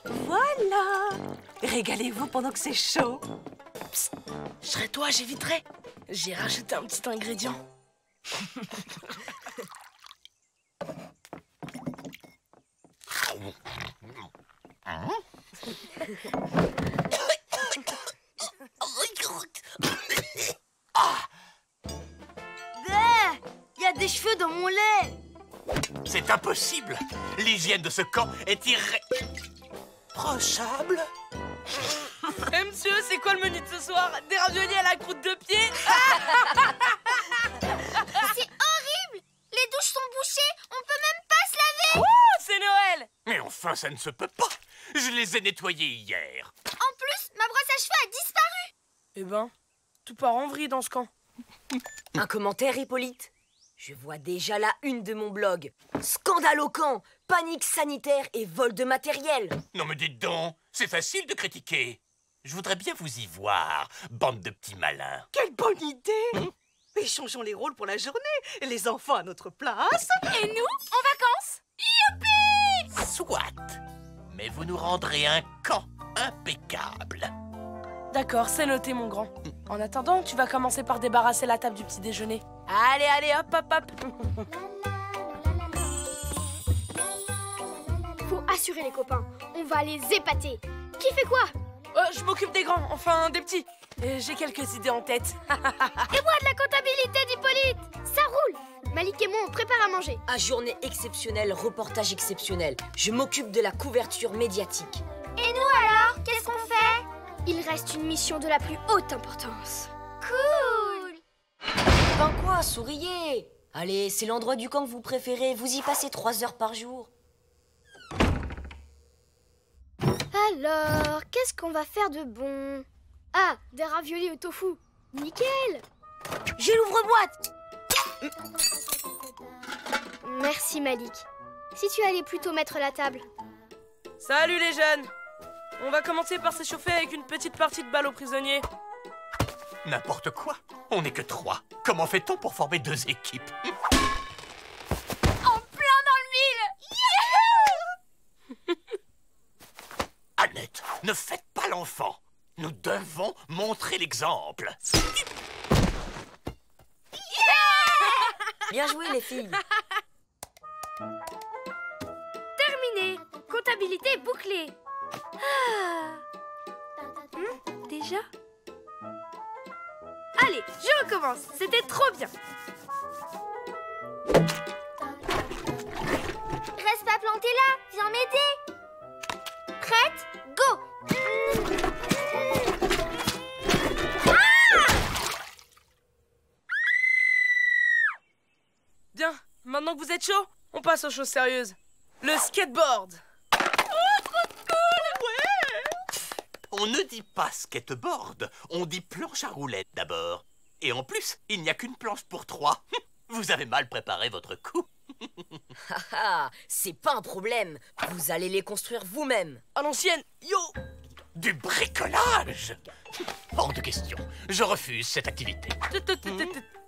Voilà! Régalez-vous pendant que c'est chaud. Psst, je serai toi, j'éviterai. J'ai rajouté un petit ingrédient. Il y a des cheveux dans mon lait. C'est impossible. L'hygiène de ce camp est irréprochable. Eh monsieur, c'est quoi le menu de ce soir? Des raviolis à la croûte de pied? C'est horrible. Les douches sont bouchées. On peut même pas se laver. Ouh, c'est Noël! Mais enfin, ça ne se peut pas. Je les ai nettoyés hier. En plus, ma brosse à cheveux a disparu. Eh ben, tout part en vrille dans ce camp. Un commentaire, Hippolyte? Je vois déjà la une de mon blog. Scandale au camp, panique sanitaire et vol de matériel. Non mais dites donc, c'est facile de critiquer. Je voudrais bien vous y voir, bande de petits malins. Quelle bonne idée! Échangeons les rôles pour la journée. Les enfants à notre place. Et nous, en vacances. Youpi! Soit. Mais vous nous rendrez un camp impeccable. D'accord, c'est noté, mon grand. En attendant, tu vas commencer par débarrasser la table du petit déjeuner. Allez, allez, hop, hop, hop. Faut assurer les copains. On va les épater. Qui fait quoi? Je m'occupe des grands, enfin des petits. Et j'ai quelques idées en tête. Et moi de la comptabilité d'Hippolyte. Ça roule. Malik et moi, on prépare à manger. À journée exceptionnelle, reportage exceptionnel. Je m'occupe de la couverture médiatique. Et nous alors, qu'est-ce qu'on fait? Il reste une mission de la plus haute importance. Cool. Ben quoi, souriez. Allez, c'est l'endroit du camp que vous préférez. Vous y passez 3 heures par jour. Alors, qu'est-ce qu'on va faire de bon? Ah, des raviolis au tofu. Nickel. J'ai l'ouvre-boîte. Merci Malik. Si tu allais plutôt mettre la table. Salut les jeunes. On va commencer par s'échauffer avec une petite partie de balle aux prisonniers. N'importe quoi. On n'est que 3. Comment fait-on pour former 2 équipes? En plein dans le mille. Annette, ne faites pas l'enfant. Nous devons montrer l'exemple. Bien joué, les filles. Terminé. Comptabilité bouclée. Déjà? Allez, je recommence. C'était trop bien. Reste pas planté là. Viens m'aider. Prête? Go! Bien, maintenant que vous êtes chaud, on passe aux choses sérieuses. Le skateboard. On ne dit pas skateboard, on dit planche à roulettes d'abord. Et en plus, il n'y a qu'une planche pour 3. Vous avez mal préparé votre coup. Ah, c'est pas un problème. Vous allez les construire vous-même. À l'ancienne, yo. Du bricolage? Hors de question, je refuse cette activité.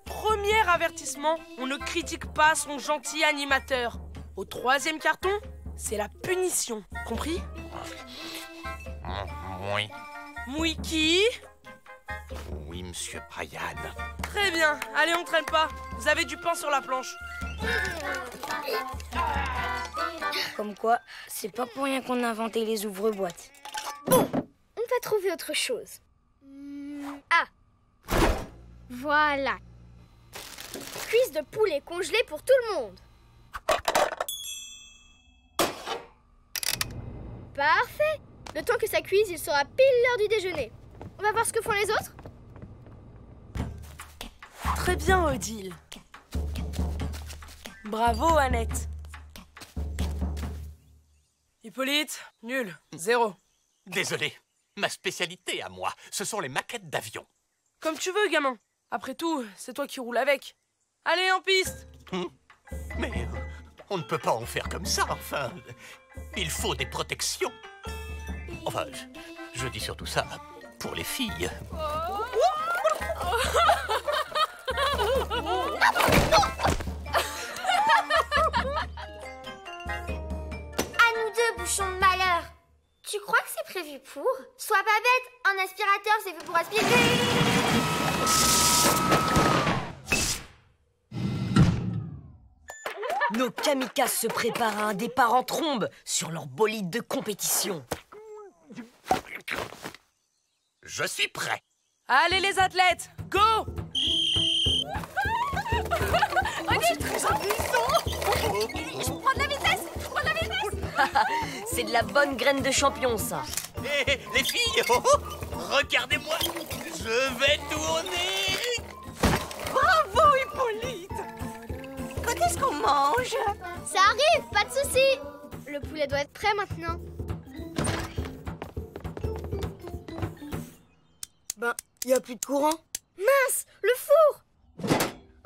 Premier avertissement, on ne critique pas son gentil animateur. Au 3e carton, c'est la punition. Compris? Oui. Oui qui? Oui, monsieur Brian. Très bien, allez on traîne pas. Vous avez du pain sur la planche. Comme quoi, c'est pas pour rien qu'on a inventé les ouvre-boîtes. Bon, on va trouver autre chose. Ah, voilà. Cuisse de poulet congelée pour tout le monde. Parfait. Le temps que ça cuise, il sera pile l'heure du déjeuner. On va voir ce que font les autres. Très bien, Odile. Bravo, Annette. Hippolyte, nul, 0. Désolé, ma spécialité à moi, ce sont les maquettes d'avions. Comme tu veux, gamin. Après tout, c'est toi qui roules avec. Allez, en piste. Mais on ne peut pas en faire comme ça, enfin. Il faut des protections. Enfin, je dis surtout ça pour les filles. Tu crois que c'est prévu pour? Sois pas bête, un aspirateur c'est fait pour aspirer. Nos kamikazes se préparent à un départ en trombe sur leur bolide de compétition. Je suis prêt. Allez les athlètes, go! Très amusant. Je prends de la vitesse, C'est de la bonne graine de champion, ça. Hé, les filles, regardez-moi. Je vais tourner. Bravo, Hippolyte. Quand est-ce qu'on mange? Ça arrive, pas de souci. Le poulet doit être prêt maintenant. Ben, y a plus de courant. Mince, le four.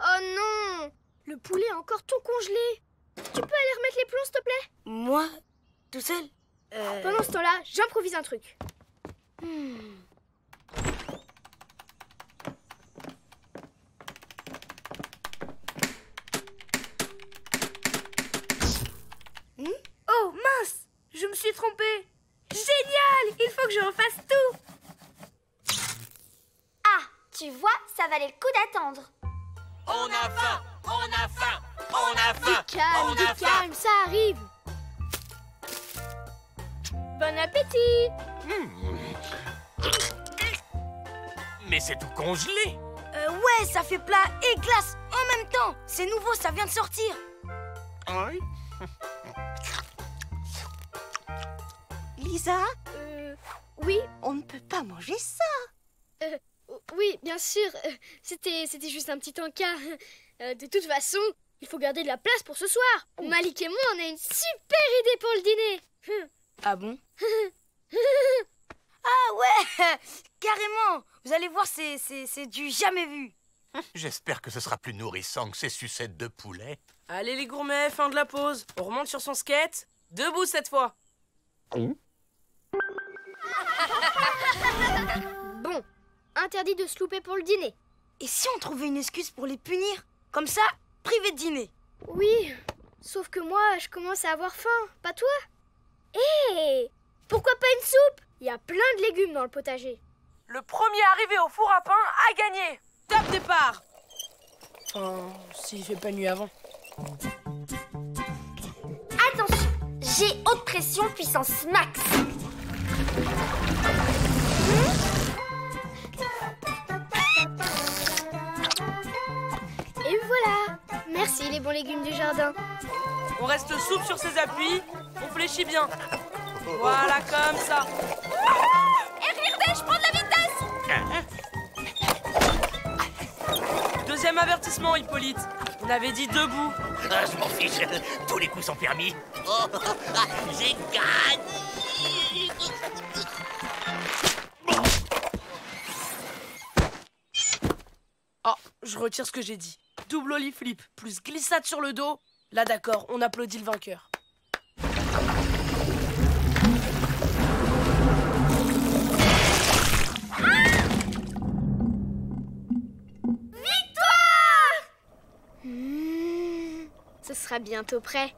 Oh non, le poulet est encore tout congelé. Tu peux aller remettre les plombs, s'il te plaît? Moi, tout seul. Pendant ce temps-là, j'improvise un truc. Oh mince, je me suis trompée. Génial, il faut que je refasse tout. Ah, tu vois, ça valait le coup d'attendre. On a faim, on a faim, on a faim, on a faim. Calme, ça arrive. Bon appétit. Mais c'est tout congelé. Ouais, ça fait plat et glace en même temps. C'est nouveau, ça vient de sortir. Oui. Lisa, Oui, on ne peut pas manger ça. oui, bien sûr. C'était juste un petit encas. De toute façon, il faut garder de la place pour ce soir. Malik et moi, on a une super idée pour le dîner. Ah bon? Ah ouais, carrément. Vous allez voir, c'est du jamais vu. J'espère que ce sera plus nourrissant que ces sucettes de poulet. Allez les gourmets, fin de la pause. On remonte sur son skate. Debout cette fois. Bon, interdit de se louper pour le dîner. Et si on trouvait une excuse pour les punir? Comme ça, privé de dîner. Oui, sauf que moi, je commence à avoir faim, pas toi? Hé, pourquoi pas une soupe? Il y a plein de légumes dans le potager. Le premier arrivé au four à pain a gagné. Top départ. Enfin, s'il fait pas nuit avant. Attention, j'ai haute pression puissance max. Et voilà. Merci les bons légumes du jardin. On reste souple sur ses appuis. On fléchit bien. Voilà, comme ça. Regardez, je prends de la vitesse. Deuxième avertissement, Hippolyte. On avait dit debout. Ah, je m'en fiche, tous les coups sont permis. Oh, j'ai gagné. Oh, je retire ce que j'ai dit. Double ollie flip plus glissade sur le dos. Là, d'accord, on applaudit le vainqueur. Ce sera bientôt prêt.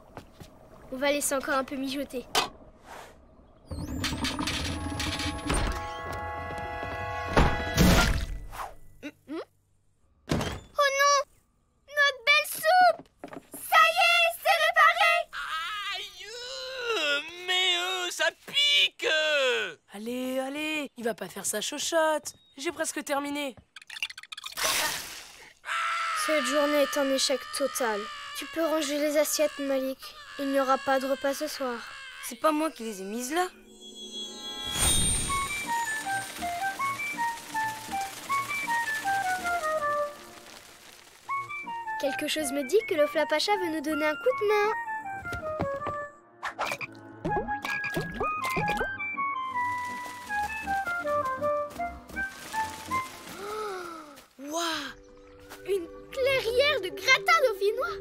On va laisser encore un peu mijoter. Oh non! Notre belle soupe! Ça y est, c'est réparé! Aïe, mais ça pique. Allez, allez, il va pas faire sa chochotte. J'ai presque terminé. Cette journée est un échec total. Tu peux ranger les assiettes, Malik. Il n'y aura pas de repas ce soir. C'est pas moi qui les ai mises là. Quelque chose me dit que le Flapacha veut nous donner un coup de main. Waouh! Une clairière de gratin dauphinois!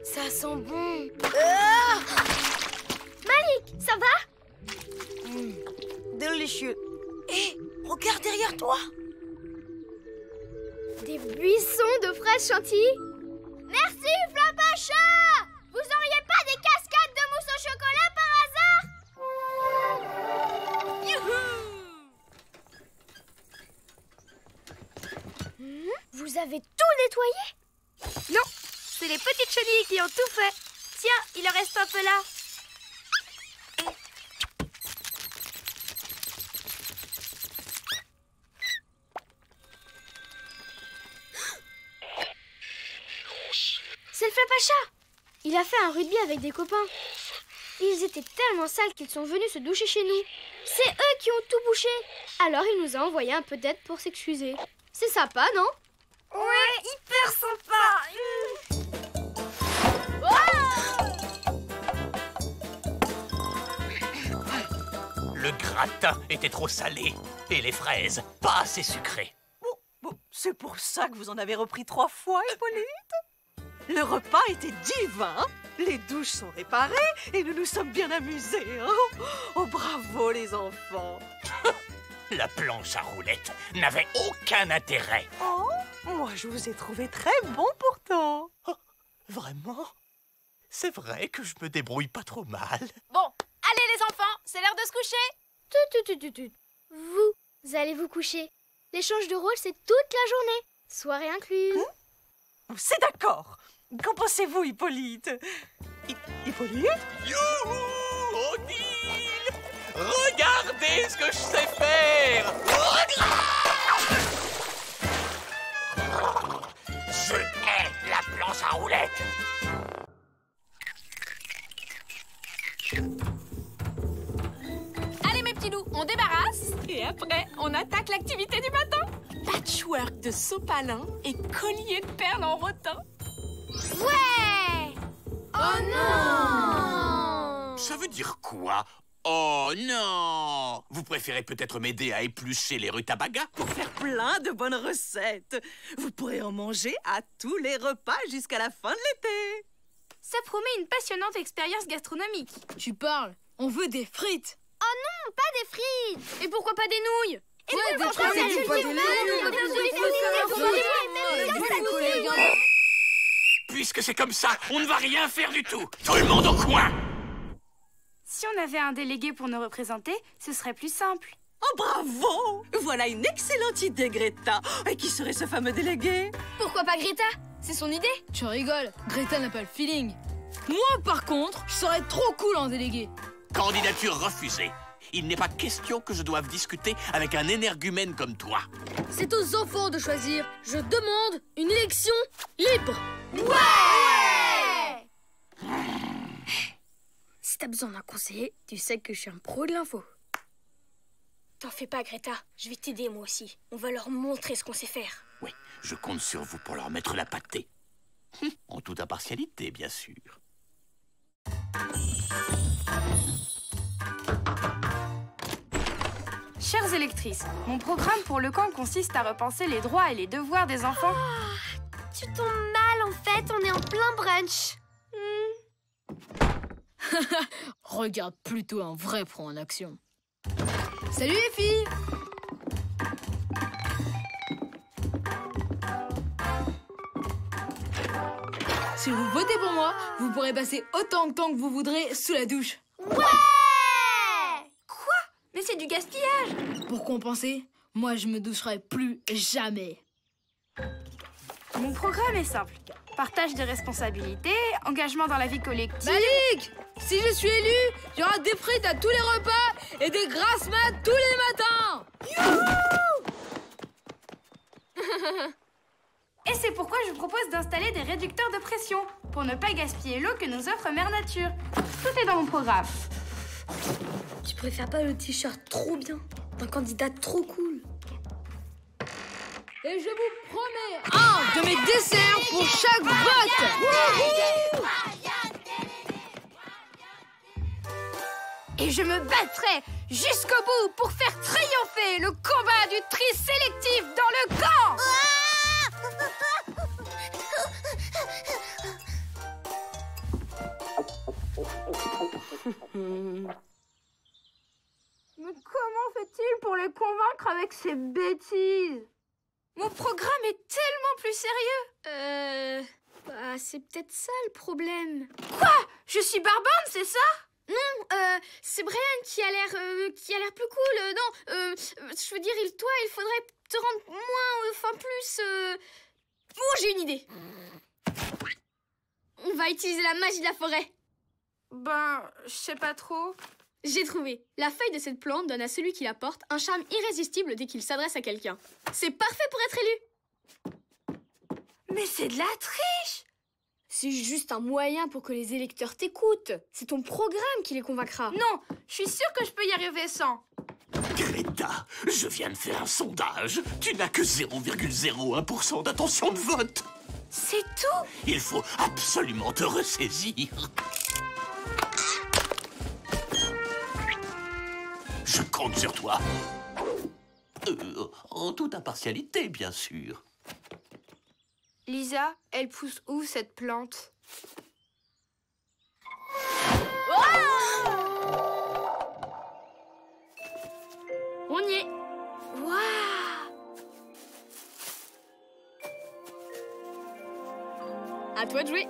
Ça sent bon. Malik, ça va? Délicieux. Hé, regarde derrière toi. Des buissons de fraises chantilly? Merci, Flapacha! Vous auriez pas des cascades de mousse au chocolat par Vous avez tout nettoyé? Non, c'est les petites chenilles qui ont tout fait. Tiens, il en reste un peu là. C'est le Flapacha. Il a fait un rugby avec des copains. Ils étaient tellement sales qu'ils sont venus se doucher chez nous. C'est eux qui ont tout bouché. Alors il nous a envoyé un peu d'aide pour s'excuser. C'est sympa, non? Ouais, hyper sympa. Le gratin était trop salé et les fraises pas assez sucrées. Bon, c'est pour ça que vous en avez repris 3 fois, Hippolyte. Le repas était divin. Les douches sont réparées et nous nous sommes bien amusés. Hein. Oh, bravo les enfants. La planche à roulettes n'avait aucun intérêt. Oh, moi je vous ai trouvé très bon pourtant. Oh, vraiment? C'est vrai que je me débrouille pas trop mal. Bon, allez les enfants, c'est l'heure de se coucher. Vous allez vous coucher. L'échange de rôle, c'est toute la journée. Soirée incluse. C'est d'accord. Qu'en pensez-vous, Hippolyte? Hippolyte? Youhou, Odile! Regardez ce que je sais faire! Je hais la planche à roulettes! Allez mes petits loups, on débarrasse. Et après, on attaque l'activité du matin. Patchwork de sopalin et collier de perles en rotin. Ouais! Oh non! Ça veut dire quoi? Oh non! Vous préférez peut-être m'aider à éplucher les rutabagas? Pour faire plein de bonnes recettes. Vous pourrez en manger à tous les repas jusqu'à la fin de l'été. Ça promet une passionnante expérience gastronomique. Tu parles, on veut des frites. Oh non, pas des frites! Et pourquoi pas des nouilles? Et Ouais, des pourquoi pas frites, des pas des nouilles. Puisque c'est comme ça, on ne va rien faire du tout! Tout le monde au coin! Si on avait un délégué pour nous représenter, ce serait plus simple. Oh, bravo! Voilà une excellente idée, Greta. Et qui serait ce fameux délégué? Pourquoi pas Greta? C'est son idée. Tu rigoles, Greta n'a pas le feeling. Moi, par contre, je serais trop cool en délégué. Candidature refusée. Il n'est pas question que je doive discuter avec un énergumène comme toi. C'est aux enfants de choisir. Je demande une élection libre. Ouais! Si t'as besoin d'un conseiller, tu sais que je suis un pro de l'info. T'en fais pas, Greta. Je vais t'aider, moi aussi. On va leur montrer ce qu'on sait faire. Oui, je compte sur vous pour leur mettre la pâtée. En toute impartialité, bien sûr. Chères électrices, mon programme pour le camp consiste à repenser les droits et les devoirs des enfants. Tu tombes mal, en fait. On est en plein brunch. Regarde plutôt un vrai pro en action. Salut les filles! Si vous votez pour moi, vous pourrez passer autant de temps que vous voudrez sous la douche. Ouais! Quoi? Mais c'est du gaspillage. Pour compenser, moi je me doucherai plus jamais. Mon programme est simple. Partage des responsabilités, engagement dans la vie collective... Malik! Si je suis élu, il y aura des frites à tous les repas et des grasses mat tous les matins! Et c'est pourquoi je propose d'installer des réducteurs de pression, pour ne pas gaspiller l'eau que nous offre Mère Nature. Tout est dans mon programme. Tu préfères pas le t-shirt trop bien d'un candidat trop cool? Et je vous promets un de mes desserts pour chaque vote! Et je me battrai jusqu'au bout pour faire triompher le combat du tri sélectif dans le camp! Mais comment fait-il pour les convaincre avec ces bêtises? Mon programme est tellement plus sérieux. Bah, c'est peut-être ça le problème. Quoi? Je suis Barbane, c'est ça? Non, c'est Brian qui a l'air plus cool. Non, je veux dire, toi, il faudrait te rendre moins, enfin plus Bon, j'ai une idée. On va utiliser la magie de la forêt. Ben, je sais pas trop. J'ai trouvé. La feuille de cette plante donne à celui qui la porte un charme irrésistible dès qu'il s'adresse à quelqu'un. C'est parfait pour être élu. Mais c'est de la triche! C'est juste un moyen pour que les électeurs t'écoutent. C'est ton programme qui les convaincra. Non, je suis sûre que je peux y arriver sans. Greta, je viens de faire un sondage. Tu n'as que 0,01% d'intention de vote. C'est tout? Il faut absolument te ressaisir. Je compte sur toi. En toute impartialité, bien sûr. Lisa, elle pousse où cette plante? On y est. Waouh! À toi de jouer.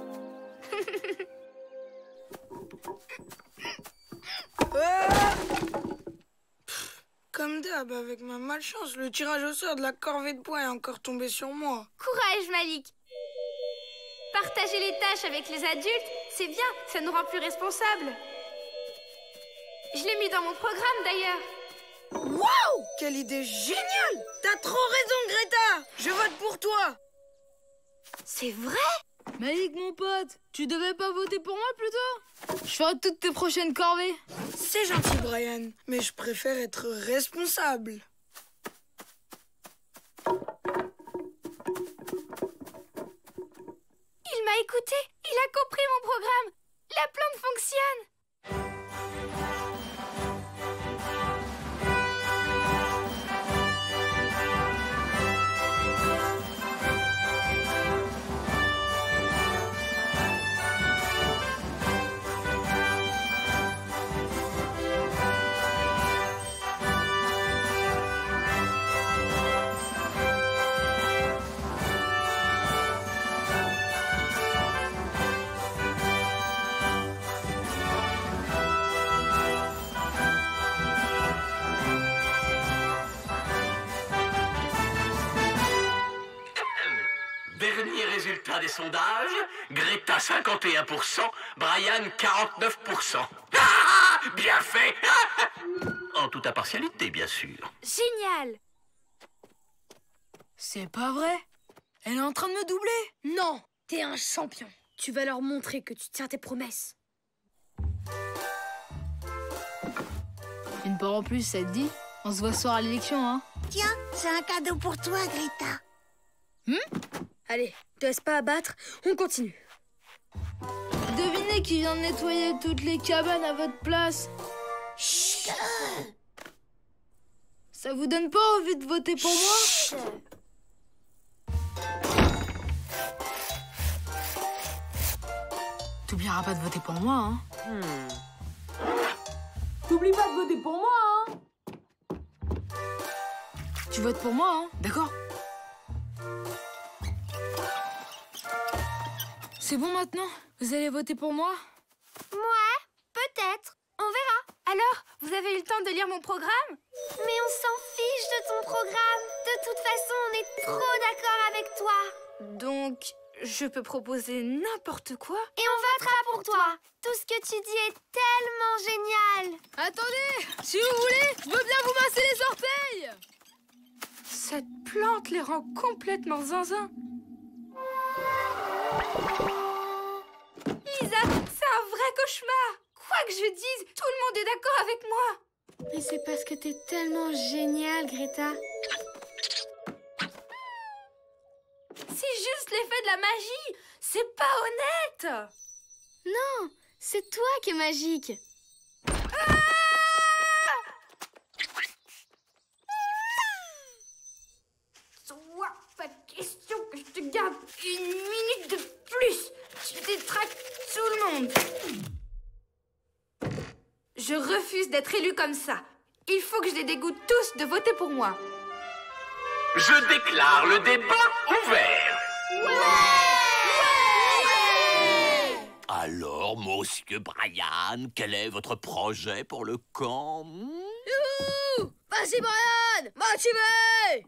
Comme d'hab, avec ma malchance, le tirage au sort de la corvée de bois est encore tombé sur moi. Courage, Malik! Partager les tâches avec les adultes, c'est bien, ça nous rend plus responsables. Je l'ai mis dans mon programme, d'ailleurs. Waouh! Quelle idée géniale! T'as trop raison, Greta! Je vote pour toi! C'est vrai? Malik, mon pote, tu devais pas voter pour moi plutôt? Je ferai toutes tes prochaines corvées. C'est gentil, Brian, mais je préfère être responsable. Il m'a écouté, il a compris mon programme. La plante fonctionne. Dernier résultat des sondages, Greta 51%, Brian 49%. Ah, bien fait. En toute impartialité, bien sûr. Génial. C'est pas vrai? Elle est en train de me doubler. Non, t'es un champion. Tu vas leur montrer que tu tiens tes promesses. Une part en plus, ça te dit? On se voit ce soir à l'élection, hein? Tiens, c'est un cadeau pour toi, Greta. Allez, te laisse pas abattre, on continue. Devinez qui vient de nettoyer toutes les cabanes à votre place. Chut! Ça vous donne pas envie de voter pour moi? T'oublieras pas de voter pour moi, hein? T'oublies pas de voter pour moi, hein? Tu votes pour moi, hein? D'accord? C'est bon maintenant? Vous allez voter pour moi? Ouais, peut-être. On verra. Alors, vous avez eu le temps de lire mon programme? Mais on s'en fiche de ton programme. De toute façon, on est trop d'accord avec toi. Donc, je peux proposer n'importe quoi? Et on votera pour toi. Tout ce que tu dis est tellement génial. Attendez! Si vous voulez, je veux bien vous masser les orteils! Cette plante les rend complètement zinzin. Lisa, c'est un vrai cauchemar. Quoi que je dise, tout le monde est d'accord avec moi. Mais c'est parce que t'es tellement géniale, Greta. C'est juste l'effet de la magie. C'est pas honnête. Non, c'est toi qui es magique. Soit pas question que je te garde une minute de plus. Tu détraques tout le monde. Je refuse d'être élue comme ça. Il faut que je les dégoûte tous de voter pour moi. Je déclare le débat ouvert. Alors, monsieur Brian, quel est votre projet pour le camp? Youhou! Vas-y, Brian! Motivé!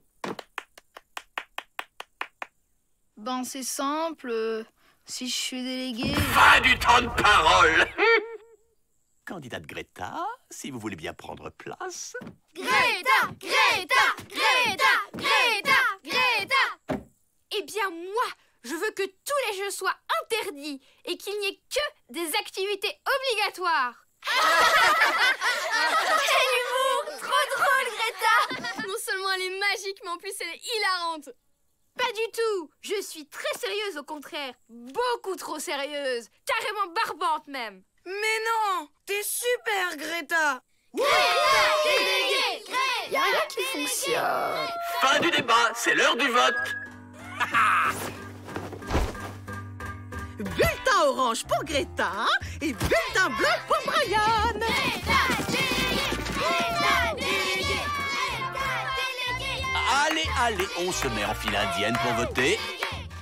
Ben, c'est simple. Si je suis déléguée... Fin du temps de parole. Candidate Greta, si vous voulez bien prendre place. Greta, Greta, Greta, Greta, Greta. Eh bien, moi, je veux que tous les jeux soient interdits et qu'il n'y ait que des activités obligatoires. Quel humour! Trop drôle, Greta! Non seulement elle est magique, mais en plus elle est hilarante. Pas du tout. Je suis très sérieuse, au contraire. Beaucoup trop sérieuse. Carrément barbante, même. Mais non! T'es super, Greta! Greta déléguée! Y'a rien qui fonctionne. Fin du débat, c'est l'heure du vote. Bulletin orange pour Greta et bulletin bleu pour Brian. Greta déléguée! Greta déléguée! Greta déléguée! Allez, allez, on se met en file indienne pour voter.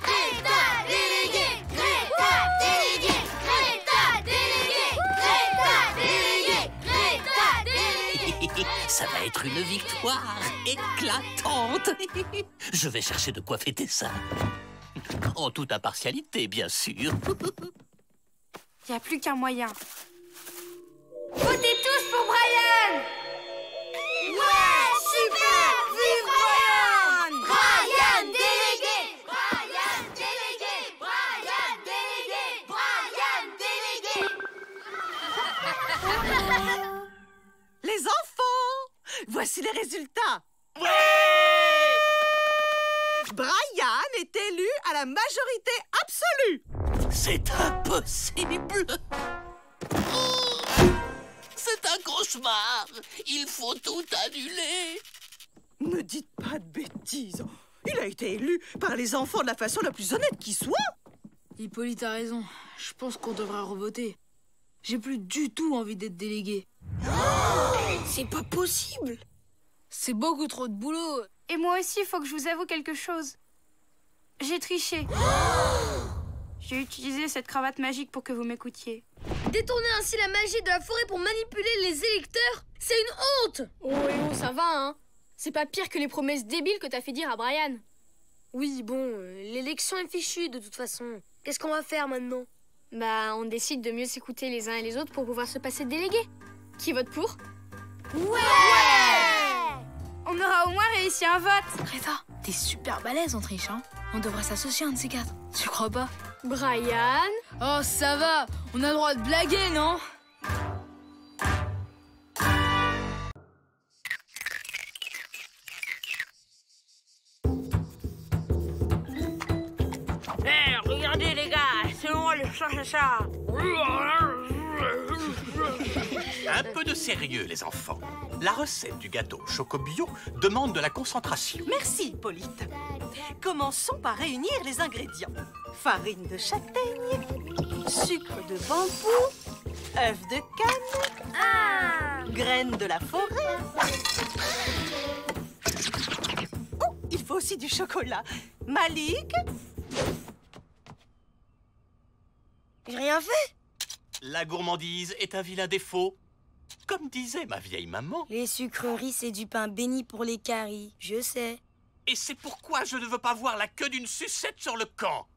Greta déléguée! Greta déléguée! Greta déléguée! Greta déléguée! Greta déléguée! Ça va être une victoire éclatante. Je vais chercher de quoi fêter ça. En toute impartialité, bien sûr. Il n'y a plus qu'un moyen. Votez tous pour Brian! Ouais, super! Vive Brian! Brian délégué! Brian délégué! Brian délégué! Brian délégué! Les enfants, voici les résultats. Brian est élu à la majorité absolue. C'est impossible. C'est un cauchemar. Il faut tout annuler. Ne dites pas de bêtises. Il a été élu par les enfants de la façon la plus honnête qui soit. Hippolyte a raison. Je pense qu'on devrait revoter. J'ai plus du tout envie d'être délégué. C'est pas possible! C'est beaucoup trop de boulot. Et moi aussi, il faut que je vous avoue quelque chose. J'ai triché. J'ai utilisé cette cravate magique pour que vous m'écoutiez. Détourner ainsi la magie de la forêt pour manipuler les électeurs, c'est une honte! Oh, ça va, hein? C'est pas pire que les promesses débiles que t'as fait dire à Brian. Oui, bon, l'élection est fichue de toute façon. Qu'est-ce qu'on va faire maintenant? Bah, on décide de mieux s'écouter les uns et les autres pour pouvoir se passer délégués. Qui vote pour? Ouais! On aura au moins réussi un vote. Greta, t'es super balèze en triche, hein? On devrait s'associer un de ces quatre. Tu crois pas? Brian? Oh, ça va. On a le droit de blaguer, non? Regardez les gars, c'est moi le chat. Un peu de sérieux, les enfants. La recette du gâteau Chocobio demande de la concentration. Merci, Hippolyte. Commençons par réunir les ingrédients. Farine de châtaigne, sucre de bambou, œufs de canne, graines de la forêt. Oh, il faut aussi du chocolat. Malik? J'ai rien fait. La gourmandise est un vilain défaut. Comme disait ma vieille maman. Les sucreries, c'est du pain béni pour les caries, je sais. Et c'est pourquoi je ne veux pas voir la queue d'une sucette sur le camp.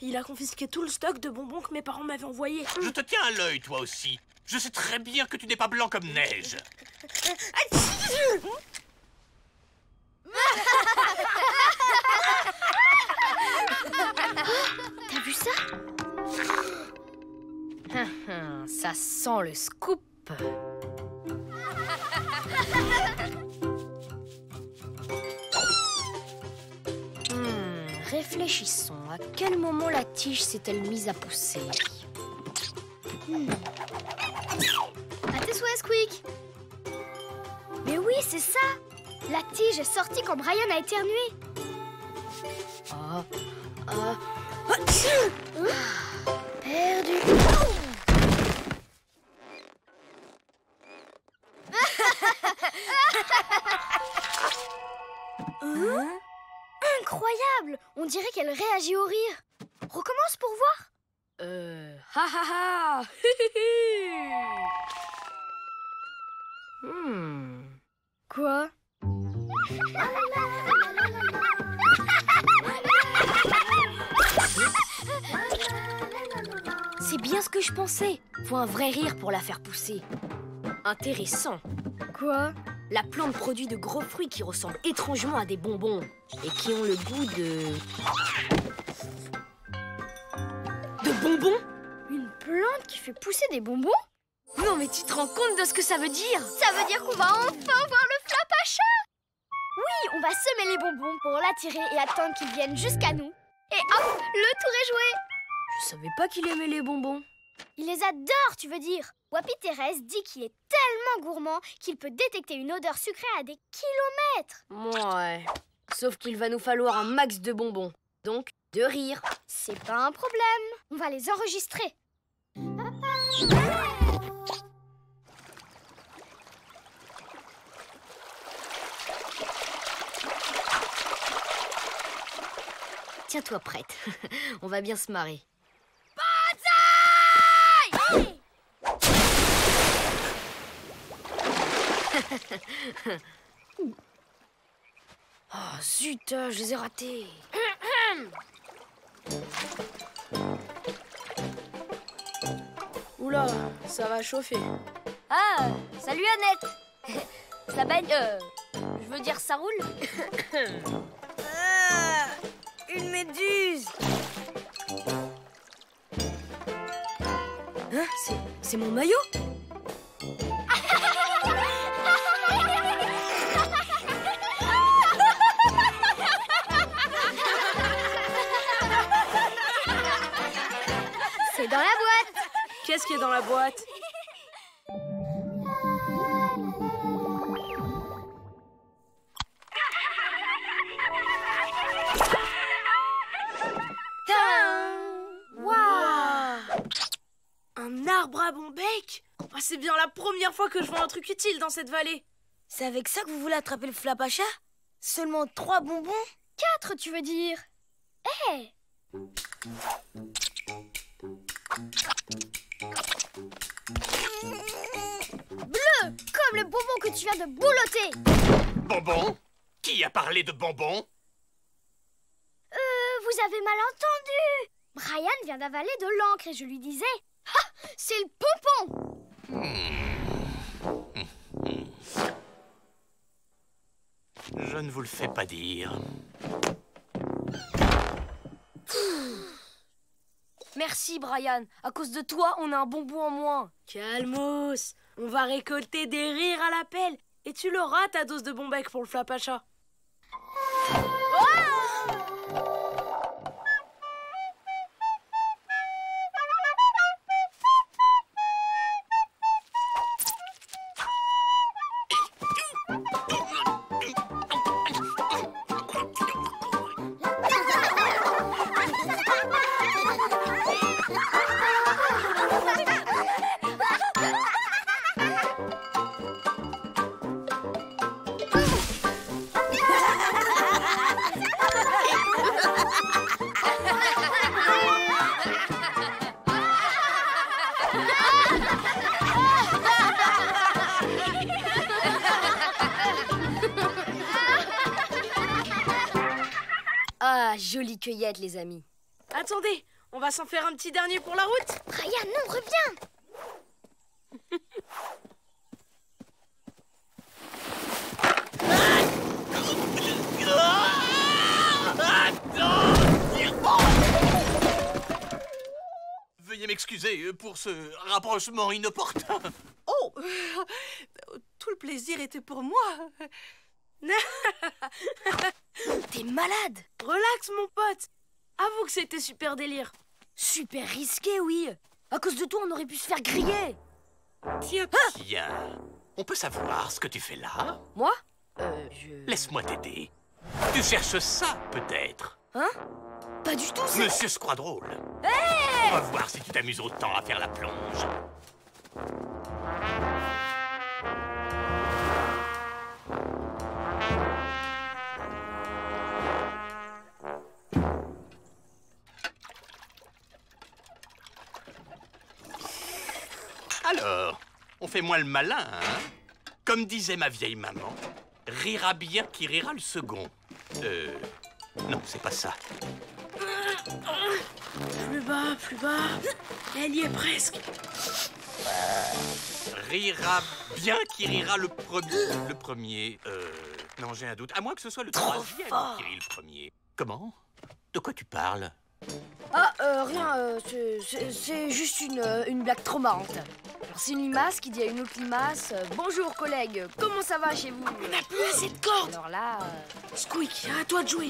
Il a confisqué tout le stock de bonbons que mes parents m'avaient envoyé. Je te tiens à l'œil, toi aussi. Je sais très bien que tu n'es pas blanc comme neige. T'as vu ça? Ça sent le scoop. Réfléchissons. À quel moment la tige s'est-elle mise à pousser? À tes souhaits, Squeak. Mais oui, c'est ça. La tige est sortie quand Brian a éternué. Perdu. Incroyable! On dirait qu'elle réagit au rire. Recommence pour voir. Ha ha ha. Quoi? bien ce que je pensais. Faut un vrai rire pour la faire pousser. Intéressant. Quoi? La plante produit de gros fruits qui ressemblent étrangement à des bonbons et qui ont le goût de bonbons? Une plante qui fait pousser des bonbons? Non mais tu te rends compte de ce que ça veut dire? Ça veut dire qu'on va enfin voir le Flapacha! Oui, on va semer les bonbons pour l'attirer et attendre qu'ils viennent jusqu'à nous. Et hop, le tour est joué! Je savais pas qu'il aimait les bonbons. Il les adore, tu veux dire? Wapi Thérèse dit qu'il est tellement gourmand qu'il peut détecter une odeur sucrée à des kilomètres. Ouais. Sauf qu'il va nous falloir un max de bonbons. Donc, de rire. C'est pas un problème. On va les enregistrer. Tiens-toi prête. On va bien se marrer. Banzai! Oh zut, je les ai ratés. Oula, ça va chauffer. Ah, salut Annette. Ça baigne, je veux dire ça roule. Une méduse. Hein, c'est mon maillot. C'est dans la boîte. Qu'est-ce qui est dans la boîte? Un arbre à bon bec? Oh, c'est bien la première fois que je vois un truc utile dans cette vallée. C'est avec ça que vous voulez attraper le Flapacha? Seulement 3 bonbons? 4, tu veux dire? Hé! Bleu, comme le bonbon que tu viens de boulotter. Bonbon? Qui a parlé de bonbon? Vous avez mal entendu. Brian vient d'avaler de l'encre et je lui disais... Ah, c'est le pompon. Je ne vous le fais pas dire. Merci Brian. À cause de toi, on a un bonbon en moins. Calmos, on va récolter des rires à la pelle et tu l'auras ta dose de bon bec pour le Flapacha. Ah, jolie cueillette, les amis. Attendez, on va s'en faire un petit dernier pour la route. Brian, non, reviens. Veuillez m'excuser pour ce rapprochement inopportun. Oh, tout le plaisir était pour moi. T'es malade. Relax, mon pote. Avoue que c'était super délire. Super risqué, oui. À cause de toi, on aurait pu se faire griller. Tiens, on peut savoir ce que tu fais là? Moi? Laisse-moi t'aider. Tu cherches ça, peut-être? Hein? Pas du tout, c'est... Monsieur se croit drôle. Hey! On va voir si tu t'amuses autant à faire la plonge. Alors, on fait moins le malin, hein? Comme disait ma vieille maman, rira bien qui rira le second. Non, c'est pas ça. Plus bas, plus bas. Elle y est presque. Rira bien qui rira le premier. Le premier, non, j'ai un doute. À moins que ce soit le troisième qui rit le premier. Comment? De quoi tu parles? Ah, rien, c'est juste une blague trop marrante. Alors, c'est une limace qui dit à une autre limace bonjour collègue, comment ça va chez vous? On n'a plus assez de cordes. Alors là... Squeak, à toi de jouer.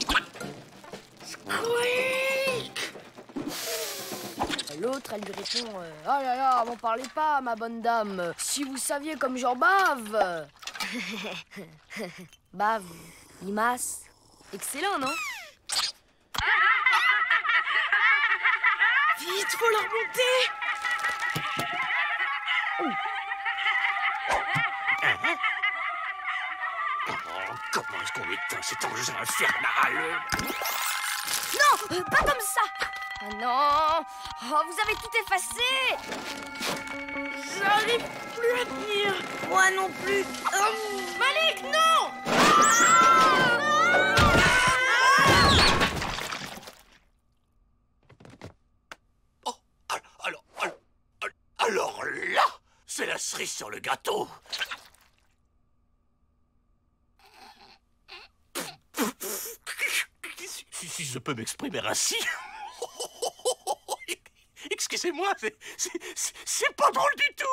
Squeak! L'autre, elle lui répond oh là là, m'en parlez pas, ma bonne dame. Si vous saviez comme j'en bave. Bave, limace. Excellent, non? Vite, faut la remonter. Comment est-ce qu'on éteint cet engin infernal? Non, pas comme ça. Ah non, oh, vous avez tout effacé. J'arrive plus à tenir. Moi non plus. Malik, non. Oh, alors là, c'est la cerise sur le gâteau. Si je peux m'exprimer ainsi. Excusez-moi, c'est pas drôle du tout.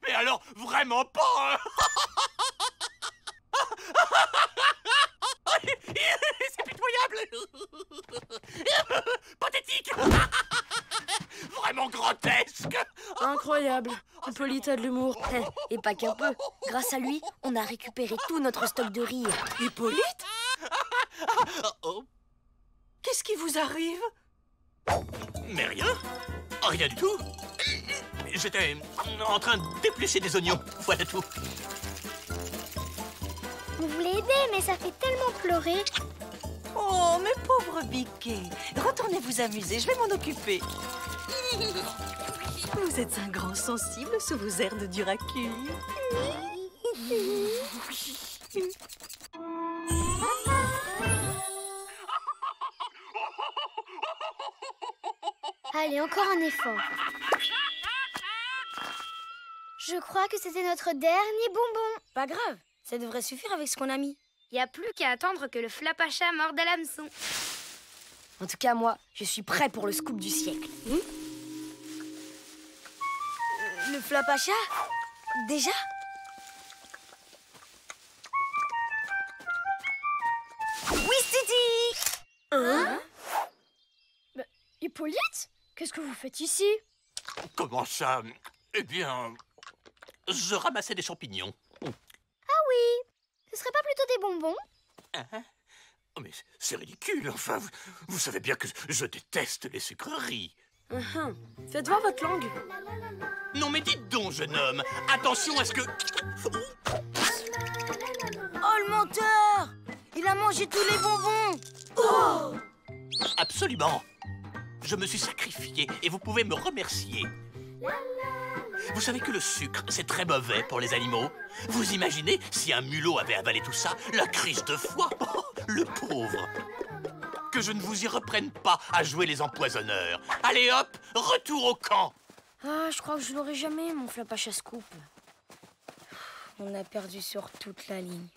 Mais alors, vraiment pas. C'est pitoyable. Pathétique. Vraiment grotesque. Incroyable. Hippolyte a de l'humour. Et pas qu'un peu. Grâce à lui, on a récupéré tout notre stock de rire. Hippolyte? Qu'est-ce qui vous arrive? Mais rien. Rien du tout. J'étais en train d'éplucher des oignons. Voilà tout. Vous voulez aider, mais ça fait tellement pleurer. Oh, mes pauvres biquets. Retournez vous amuser, je vais m'en occuper. Vous êtes un grand sensible sous vos airs de Duracul. Allez, encore un effort. Je crois que c'était notre dernier bonbon. Pas grave, ça devrait suffire avec ce qu'on a mis. Y a plus qu'à attendre que le flapacha morde à l'hameçon. En tout cas, moi, je suis prêt pour le scoop du siècle. Le flapacha? Déjà? Oui, Titi! Hein? Bah, Hippolyte? Qu'est-ce que vous faites ici? Comment ça? Eh bien, je ramassais des champignons. Ah oui! Ce serait pas plutôt des bonbons? Oh, mais c'est ridicule, enfin, vous savez bien que je déteste les sucreries. Faites voir votre langue. Non mais dites donc, jeune homme, attention à ce que... Oh, le menteur! Il a mangé tous les bonbons! Oh! Absolument. Je me suis sacrifié et vous pouvez me remercier. Vous savez que le sucre, c'est très mauvais pour les animaux. Vous imaginez si un mulot avait avalé tout ça? La crise de foie. Oh, le pauvre. Que je ne vous y reprenne pas à jouer les empoisonneurs. Allez hop, retour au camp. Ah, je crois que je l'aurai jamais, mon flapacha scoop. On a perdu sur toute la ligne.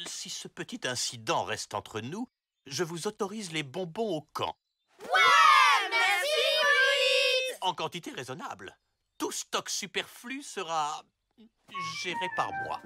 Si ce petit incident reste entre nous, je vous autorise les bonbons au camp. Ouais, merci, Hippolyte! En quantité raisonnable. Tout stock superflu sera géré par moi.